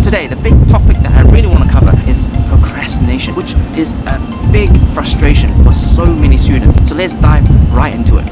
today, the big topic that I really want to cover is procrastination, which is a big frustration for so many students. So let's dive right into it.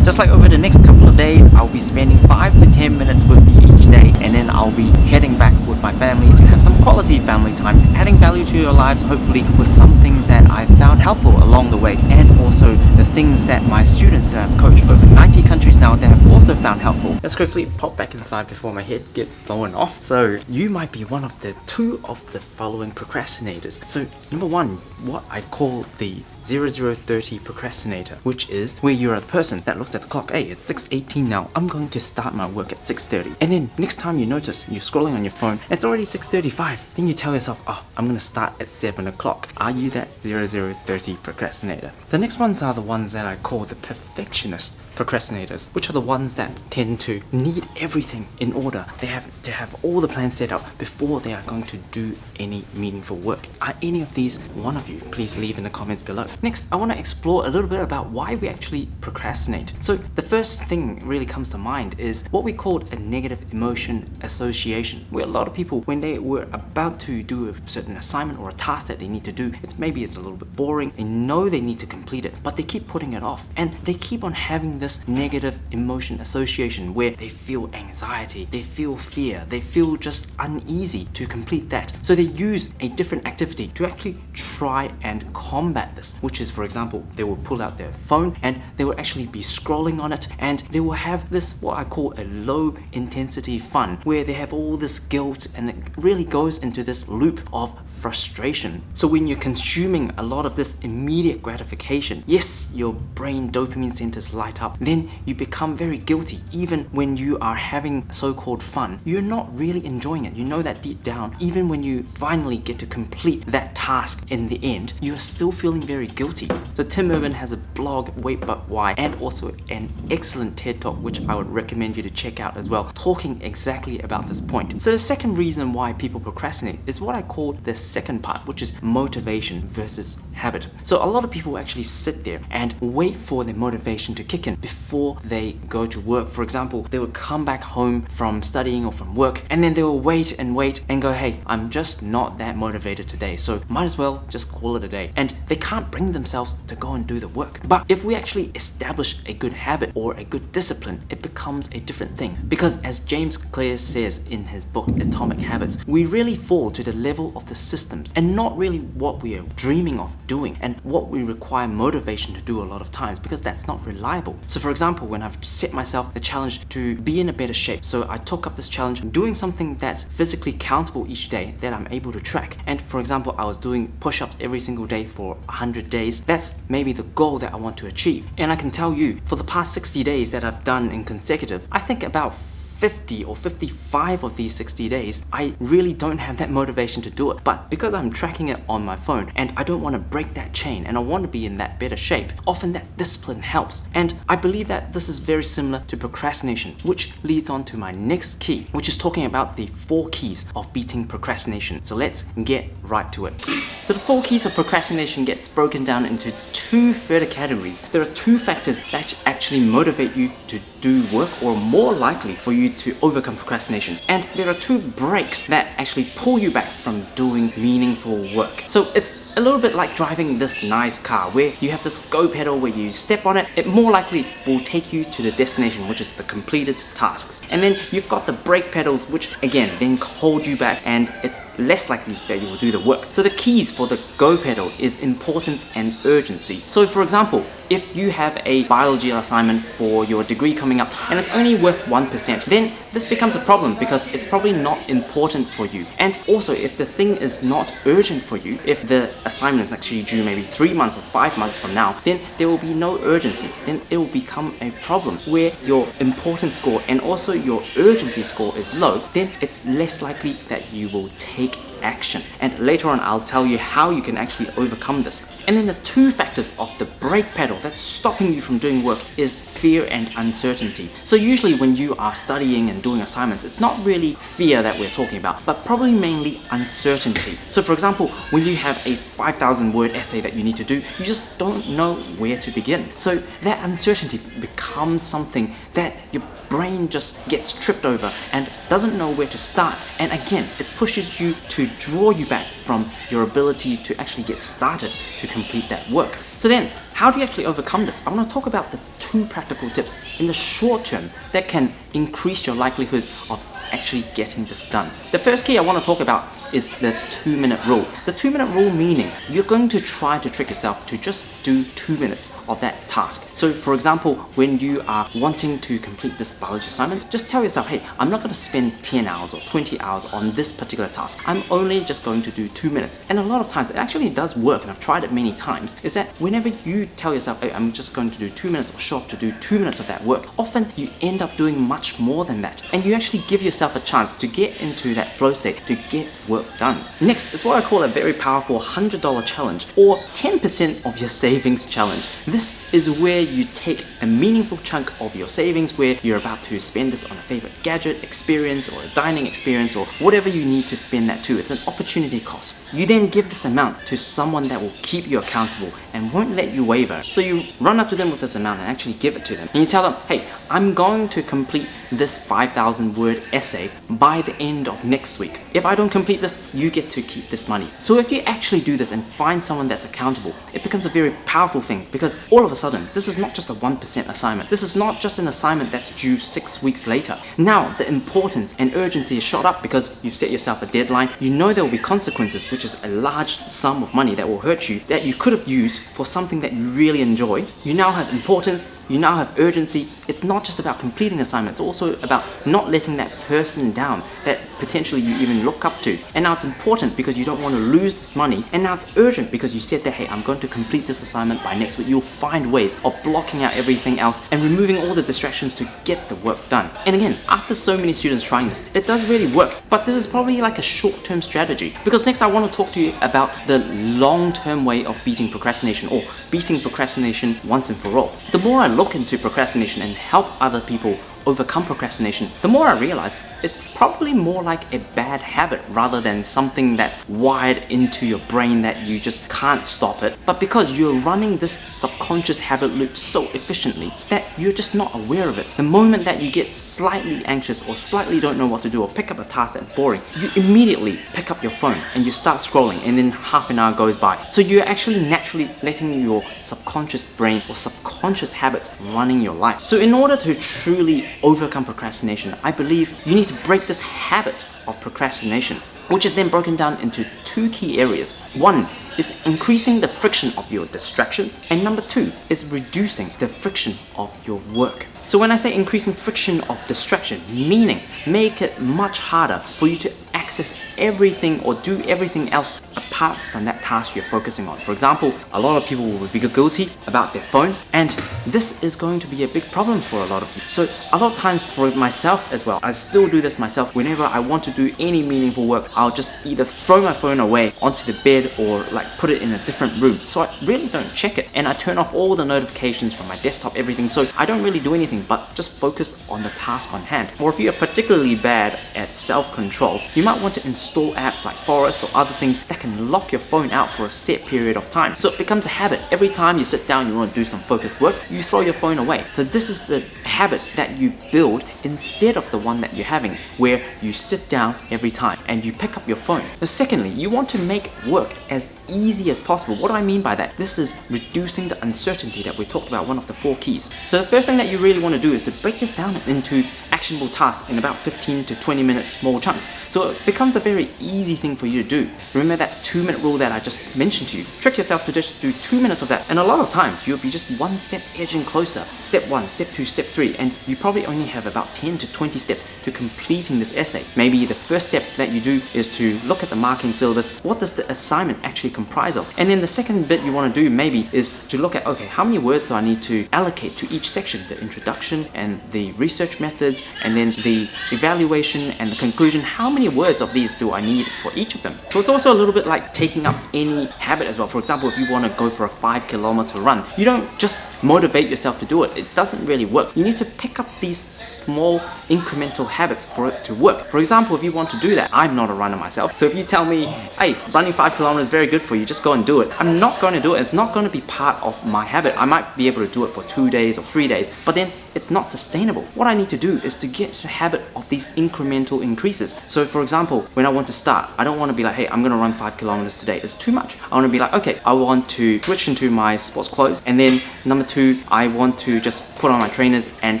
Just like over the next couple of days, I'll be spending 5 to 10 minutes with you each day, and then I'll be heading back with my family to have some quality family time, adding value to your lives, hopefully with some things that I've found helpful along the way, and also the things that my students that I've coached over 90 countries now that have also found helpful. Let's quickly pop back inside before my head gets blown off. So you might be one of the two of the following procrastinators. So number one, what I call the 0030 procrastinator, which is where you're a person that looks at the clock. Hey, it's 6:18 now, I'm going to start my work at 6:30, and then next time you notice you're scrolling on your phone, it's already 6:35, then you tell yourself, oh, I'm gonna start at 7 o'clock. Are you that 0030 procrastinator? The next ones are the ones that I call the perfectionist procrastinators, which are the ones that tend to need everything in order. They have to have all the plans set up before they are going to do any meaningful work. Are any of these one of you? Please leave in the comments below. Next, I want to explore a little bit about why we actually procrastinate. So the first thing really comes to mind is what we call a negative emotion association, where a lot of people, when they were about to do a certain assignment or a task that they need to do, maybe it's a little bit boring, they know they need to complete it, but they keep putting it off, and they keep on having this negative emotion association where they feel anxiety, they feel fear, they feel just uneasy to complete that. So they use a different activity to actually try and combat this, which is, for example, they will pull out their phone and they will actually be scrolling on it, and they will have this, what I call a low intensity fun, where they have all this guilt, and it really goes into this loop of frustration. So when you're consuming a lot of this immediate gratification, yes, your brain dopamine centers light up, then you become very guilty. Even when you are having so-called fun, you're not really enjoying it. You know that deep down, even when you finally get to complete that task in the end, you're still feeling very guilty. So Tim Urban has a blog, Wait But Why, and also an excellent TED Talk, which I would recommend you to check out as well, talking exactly about this point. So the second reason why people procrastinate is what I call the second part, which is motivation versus habit. So a lot of people actually sit there and wait for their motivation to kick in before they go to work. For example, they would come back home from studying or from work, and then they will wait and go, hey, I'm just not that motivated today, so might as well just call it a day. And they can't bring themselves to go and do the work. But if we actually establish a good habit or a good discipline, it becomes a different thing. Because as James Clear says in his book Atomic Habits, we really fall to the level of the systems and not really what we are dreaming of doing and what we require motivation to do a lot of times, because that's not reliable. So for example, when I've set myself a challenge to be in a better shape, so I took up this challenge doing something that's physically countable each day that I'm able to track. And for example, I was doing push-ups every single day for 100 days. That's maybe the goal that I want to achieve. And I can tell you, for the past 60 days that I've done in consecutive, I think about 50 or 55 of these 60 days, I really don't have that motivation to do it. But because I'm tracking it on my phone and I don't want to break that chain and I want to be in that better shape, often that discipline helps. And I believe that this is very similar to procrastination, which leads on to my next key, which is talking about the 4 keys of beating procrastination. So let's get right to it. So the 4 keys of procrastination gets broken down into 2 further categories. There are 2 factors that actually motivate you to do work, or more likely for you to overcome procrastination. And there are 2 brakes that actually pull you back from doing meaningful work. So it's a little bit like driving this nice car where you have this go pedal where you step on it, it more likely will take you to the destination, which is the completed tasks. And then you've got the brake pedals, which again then hold you back, and it's less likely that you will do the work. So the keys for the go pedal is importance and urgency. So for example, if you have a biology assignment for your degree coming up and it's only worth 1%, then this becomes a problem because it's probably not important for you. And also, if the thing is not urgent for you, if the assignment is actually due maybe 3 months or 5 months from now, then there will be no urgency. Then it will become a problem where your importance score and also your urgency score is low. Then it's less likely that you will take action. And later on, I'll tell you how you can actually overcome this. And then the 2 factors of the brake pedal that's stopping you from doing work is fear and uncertainty. So usually when you are studying and doing assignments, it's not really fear that we're talking about, but probably mainly uncertainty. So for example, when you have a 5,000 word essay that you need to do, you just don't know where to begin. So that uncertainty becomes something that your brain just gets tripped over and doesn't know where to start. And again, it pushes you to draw you back from your ability to actually get started to complete that work. So then, how do you actually overcome this? I want to talk about the 2 practical tips in the short term that can increase your likelihood of actually getting this done. The first key I want to talk about is the 2-minute rule. The 2-minute rule meaning you're going to try to trick yourself to just do 2 minutes of that task. So for example, when you are wanting to complete this biology assignment, just tell yourself, hey, I'm not going to spend 10 hours or 20 hours on this particular task. I'm only just going to do 2 minutes. And a lot of times it actually does work, and I've tried it many times, is that whenever you tell yourself, hey, I'm just going to do 2 minutes or show up to do 2 minutes of that work, often you end up doing much more than that. And you actually give yourself a chance to get into that flow state, to get work done. Next is what I call a very powerful $100 challenge, or 10% of your savings challenge. This is where you take a meaningful chunk of your savings where you're about to spend this on a favorite gadget, experience, or a dining experience, or whatever you need to spend that to. It's an opportunity cost. You then give this amount to someone that will keep you accountable and won't let you waver. So you run up to them with this amount and actually give it to them. And you tell them, hey, I'm going to complete this 5,000 word essay by the end of next week. If I don't complete this, you get to keep this money. So if you actually do this and find someone that's accountable, it becomes a very powerful thing, because all of a sudden, this is not just a 1% assignment. This is not just an assignment that's due 6 weeks later. Now, the importance and urgency is shot up because you've set yourself a deadline. You know there will be consequences, which is a large sum of money that will hurt you, that you could have used for something that you really enjoy. You now have importance, you now have urgency. It's not just about completing assignments, it's also about not letting that person down that potentially you even look up to. And now it's important because you don't want to lose this money, and now it's urgent because you said that, hey, I'm going to complete this assignment by next week. You'll find ways of blocking out everything else and removing all the distractions to get the work done. And again, after so many students trying this, it does really work, but this is probably like a short-term strategy, because next I want to talk to you about the long-term way of beating procrastination, or beating procrastination once and for all. The more I look into procrastination and help other people overcome procrastination, the more I realize it's probably more like a bad habit rather than something that's wired into your brain that you just can't stop it, but because you're running this subconscious habit loop so efficiently that you're just not aware of it. The moment that you get slightly anxious or slightly don't know what to do or pick up a task that's boring, you immediately pick up your phone and you start scrolling, and then half an hour goes by. So you're actually naturally letting your subconscious brain or subconscious habits running your life. So in order to truly overcome procrastination, I believe you need to break this habit of procrastination, which is then broken down into 2 key areas. 1 is increasing the friction of your distractions, and number 2 is reducing the friction of your work. So when I say increasing friction of distraction, meaning make it much harder for you to access everything or do everything else apart from that task you're focusing on. For example, a lot of people will be guilty about their phone, and this is going to be a big problem for a lot of you. So a lot of times, for myself as well, I still do this myself. Whenever I want to do any meaningful work, I'll just either throw my phone away onto the bed or like put it in a different room. So I really don't check it, and I turn off all the notifications from my desktop, everything. So I don't really do anything but just focus on the task on hand. Or if you're particularly bad at self-control, you might want to install apps like Forest or other things that can lock your phone out for a set period of time. So it becomes a habit. Every time you sit down, you want to do some focused work, you throw your phone away. So this is the habit that you build instead of the one that you're having, where you sit down every time and you pick up your phone. Now, secondly, you want to make work as easy as possible. What do I mean by that? This is reducing the uncertainty that we talked about, one of the 4 keys. So the first thing that you really want to do is to break this down into actionable tasks in about 15 to 20 minute small chunks. So it becomes a very easy thing for you to do. Remember that 2-minute rule that I just mentioned to you? Trick yourself to just do 2 minutes of that, and a lot of times you'll be just one step edging closer. Step 1, step 2, step 3, and you probably only have about 10 to 20 steps to completing this essay. Maybe the first step that you do is to look at the marking syllabus. What does the assignment actually comprise of? And then the second bit you want to do maybe is to look at, okay, how many words do I need to allocate to each section? The introduction and the research methods, and then the evaluation and the conclusion. How many words of these do I need for each of them? So it's also a little bit like taking up any habit as well. For example, if you want to go for a 5-kilometer run, you don't just motivate yourself to do it. It doesn't really work. You need to pick up these small incremental habits for it to work. For example, if you want to do that, I'm not a runner myself. So if you tell me, hey, running 5 kilometers is very good for you, just go and do it. I'm not going to do it. It's not going to be part of my habit. I might be able to do it for 2 days or 3 days, but then it's not sustainable. What I need to do is to get to the habit of these incremental increases. So for example, when I want to start, I don't want to be like, hey, I'm going to run 5 kilometers today. It's too much. I want to be like, okay, I want to switch into my sports clothes. And then number 2, I want to just put on my trainers and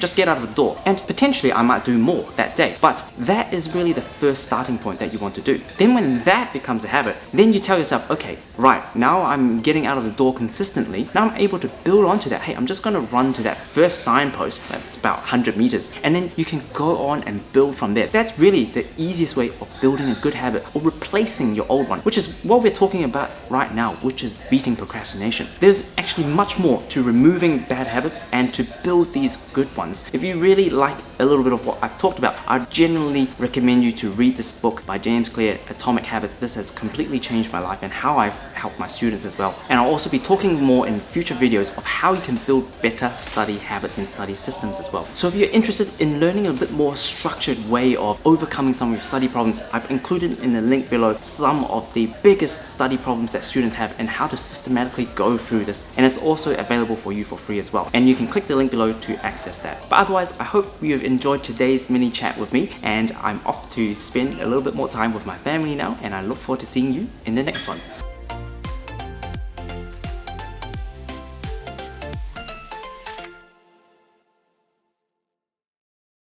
just get out of the door. And potentially I might do more that day. But that is really the first starting point that you want to do. Then when that becomes a habit, then you tell yourself, okay, right, now I'm getting out of the door consistently. Now I'm able to build onto that. Hey, I'm just going to run to that first signpost. That's about 100 meters. And then you can go on and build from there. That's really the easiest way of building a good habit or replacing your old one, which is what we're talking about right now, which is beating procrastination. There's actually much more to removing bad habits and to build these good ones. If you really like a little bit of what I've talked about, I generally recommend you to read this book by James Clear, Atomic Habits. This has completely changed my life and how I've helped my students as well. And I'll also be talking more in future videos of how you can build better study habits and study systems as well. So if you're interested in learning a bit more structured way of overcoming some of your study problems, I've included in the link below some of the biggest study problems that students have and how to systematically go through this. And it's also available for you for free as well. And you can click the link below to access that. But otherwise, I hope you've enjoyed today's mini chat with me, and I'm off to spend a little bit more time with my family now, and I look forward to seeing you in the next one.